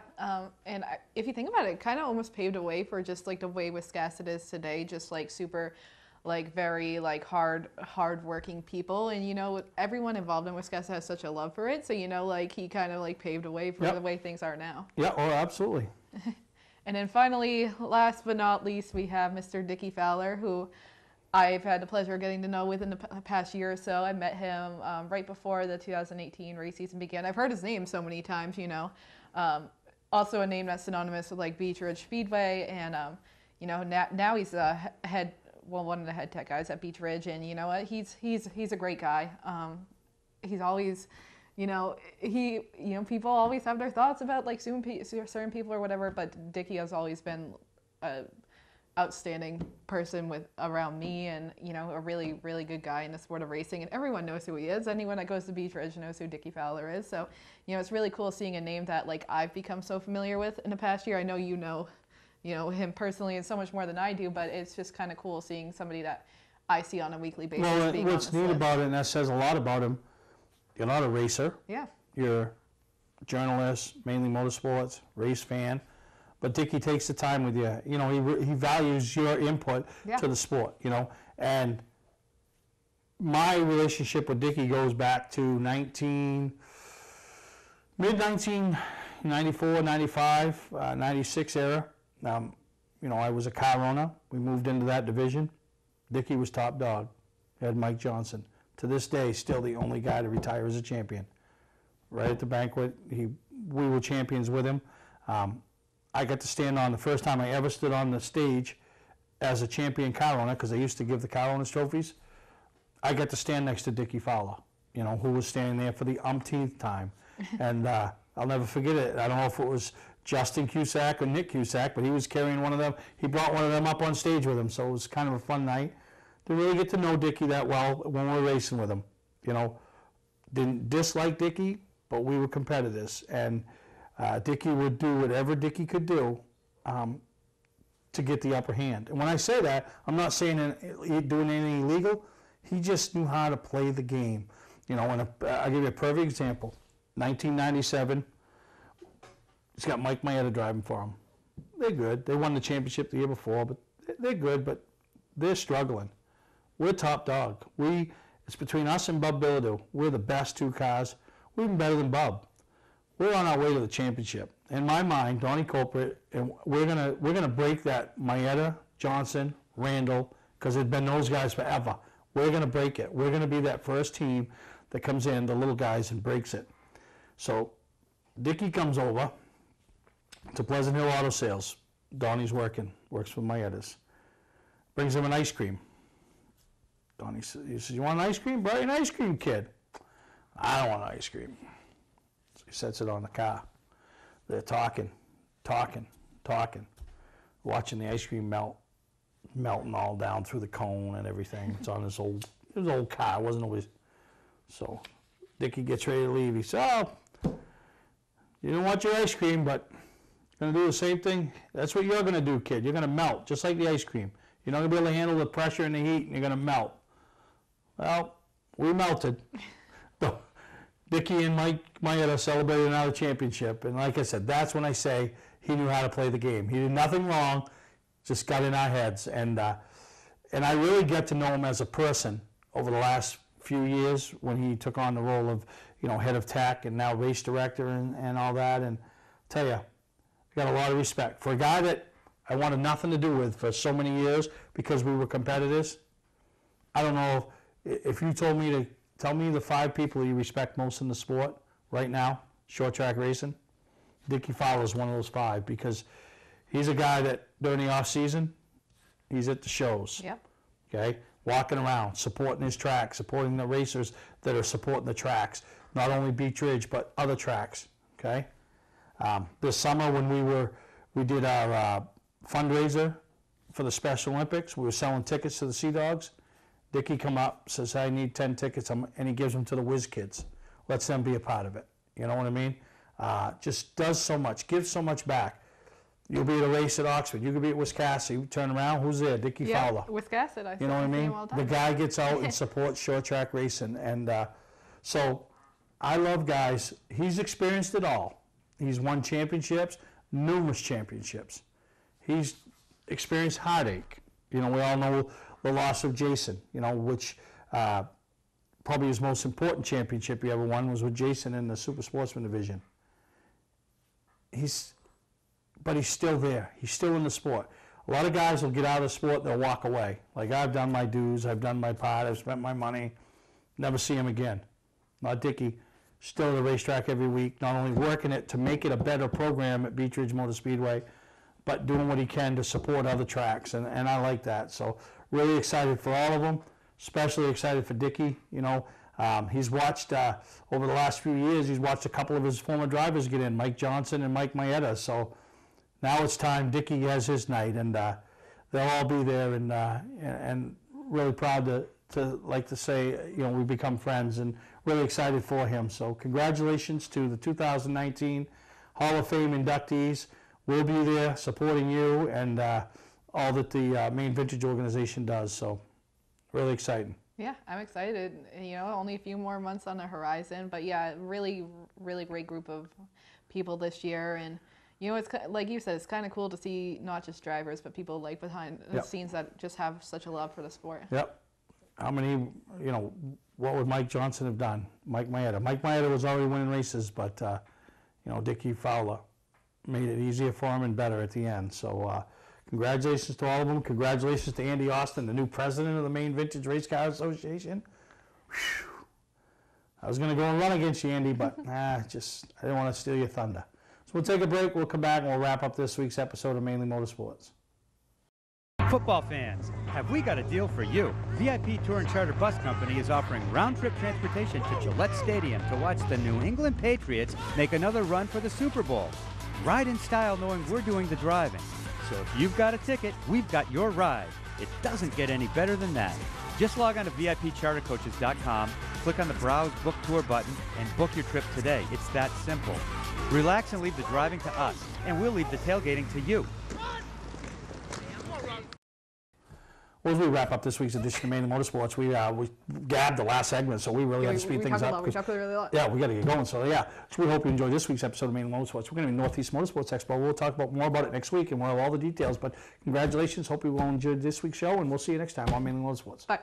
and if you think about it, it kind of almost paved a way for just like the way Wiscasset is today, just like super, like very like hard-working people, and you know everyone involved in Wiscasset has such a love for it. So you know, like he kind of like paved a way for the way things are now. Yeah, oh, absolutely. And then finally, last but not least, we have Mr. Dickie Fowler, who I've had the pleasure of getting to know within the past year or so. I met him right before the 2018 race season began. I've heard his name so many times, you know. Also a name that's synonymous with like Beach Ridge Speedway, and you know now he's one of the head tech guys at Beach Ridge, and you know what, he's a great guy. He's always, you know, people always have their thoughts about like certain people or whatever, but Dickie has always been a outstanding person around me, and you know, a really, really good guy in the sport of racing, and everyone knows who he is. Anyone that goes to Beach Ridge knows who Dickie Fowler is. So, you know, it's really cool seeing a name that like I've become so familiar with in the past year. I know you know him personally and so much more than I do, but it's just kind of cool seeing somebody that I see on a weekly basis. Well, being what's on this neat list. about it, and that says a lot about him, you're not a racer. Yeah. You're a journalist, mainly motorsports, race fan. But Dickie takes the time with you. You know, he values your input to the sport, you know. And my relationship with Dickie goes back to mid-1994, 95, 96 era. You know, I was a car owner. We moved into that division. Dickie was top dog. Had Mike Johnson. To this day, still the only guy to retire as a champion. Right at the banquet, we were champions with him. I got to stand on the first time I ever stood on the stage as a champion car owner, because they used to give the car owners trophies. I got to stand next to Dickie Fowler, you know, who was standing there for the umpteenth time. And I'll never forget it. I don't know if it was Justin Cusack or Nick Cusack, but he was carrying one of them. He brought one of them up on stage with him, so it was kind of a fun night. Didn't really get to know Dickie that well when we were racing with him. You know, didn't dislike Dickie, but we were competitors. And Dickie would do whatever Dickie could do to get the upper hand. And when I say that, I'm not saying doing anything illegal. He just knew how to play the game. You know, and I'll give you a perfect example. 1997, he's got Mike Maeda driving for him. They're good. They won the championship the year before, but they're good, but they're struggling. We're top dog. It's between us and Bub Bilodeau. We're the best two cars. We're even better than Bub. We're on our way to the championship. In my mind, Donnie Culprit, and we're gonna break that Maeda, Johnson, Randall, because it's been those guys forever. We're gonna break it. We're gonna be that first team that comes in, the little guys, and breaks it. So Dickie comes over to Pleasant Hill Auto Sales. Donnie's works for Maeda's. Brings him an ice cream. Donnie says, "You want an ice cream? Buy an ice cream, kid." "I don't want ice cream." So he sets it on the car. They're talking, watching the ice cream melting all down through the cone and everything. It's on his old car. It wasn't always. So Dickie gets ready to leave. He says, "Oh, you didn't want your ice cream, but you're going to do the same thing. That's what you're going to do, kid. You're going to melt, just like the ice cream. You're not going to be able to handle the pressure and the heat, and you're going to melt." Well, we melted. Dickie and Mike Maeda celebrated another championship. And like I said, that's when I say he knew how to play the game. He did nothing wrong, just got in our heads. And I really get to know him as a person over the last few years when he took on the role of, you know, head of tech and now race director and all that. And I tell you, I got a lot of respect for a guy that I wanted nothing to do with for so many years because we were competitors. I don't know if you told me to tell me the 5 people you respect most in the sport right now, short track racing, Dickie Fowler is one of those 5, because he's a guy that during the off season, he's at the shows. Yep. Okay, walking around, supporting his track, supporting the racers that are supporting the tracks, not only Beach Ridge but other tracks. Okay, this summer when we did our fundraiser for the Special Olympics, we were selling tickets to the Sea Dogs. Dickie come up, says, I need 10 tickets, and he gives them to the whiz kids. Lets them be a part of it. You know what I mean? Just does so much, gives so much back. You'll be at a race at Oxford. You could be at Wiscasset. You turn around, who's there? Dickie Fowler. Wiscasset, I You know what I mean? all the The time. guy gets out and supports short track racing. And so I love guys. He's experienced it all. He's won championships, numerous championships. He's experienced heartache. You know, we all know the loss of Jason, you know, which probably his most important championship he ever won was with Jason in the Super Sportsman division. But he's still there. He's still in the sport. A lot of guys will get out of the sport, they'll walk away. Like, I've done my dues, I've done my part, I've spent my money, never see him again. Not Dickie. Still at the racetrack every week, not only working it to make it a better program at Beech Ridge Motor Speedway, but doing what he can to support other tracks, and I like that. So really excited for all of them, especially excited for Dickie. You know, he's watched, over the last few years, he's watched a couple of his former drivers get in, Mike Johnson and Mike Maeda. So now it's time Dickie has his night, and they'll all be there, and really proud to like to say, you know, we've become friends, and really excited for him. So congratulations to the 2019 Hall of Fame inductees. We'll be there supporting you and all that the Maine Vintage organization does. So really exciting. Yeah, I'm excited. You know, only a few more months on the horizon, but yeah, really, really great group of people this year. And you know, it's like you said, it's kind of cool to see not just drivers, but people like behind the scenes that just have such a love for the sport. Yep. How many, you know, what would Mike Johnson have done? Mike Maeda. Mike Maeda was already winning races, but, you know, Dickie Fowler made it easier for him and better at the end. So congratulations to all of them. Congratulations to Andy Austin, the new president of the Maine Vintage Race Car Association. Whew. I was going to go and run against you, Andy, but I didn't want to steal your thunder. So we'll take a break. We'll come back and we'll wrap up this week's episode of Mainly Motorsports. Football fans, have we got a deal for you? VIP Tour and Charter Bus Company is offering round-trip transportation to Gillette Stadium to watch the New England Patriots make another run for the Super Bowl. Ride in style knowing we're doing the driving. So if you've got a ticket, we've got your ride. It doesn't get any better than that. Just log on to VIPChartercoaches.com, click on the Browse Book Tour button, and book your trip today. It's that simple. Relax and leave the driving to us, and we'll leave the tailgating to you. Well, as we wrap up this week's edition of Mainly Motorsports, we gabbed the last segment, so we really got to speed things up. We talked really a lot. Yeah, we got to get going. So yeah, so we hope you enjoyed this week's episode of Mainly Motorsports. We're going to be Northeast Motorsports Expo. We'll talk more about it next week, and we'll have all the details. But congratulations. Hope you all enjoyed this week's show, and we'll see you next time on Mainly Motorsports. Bye.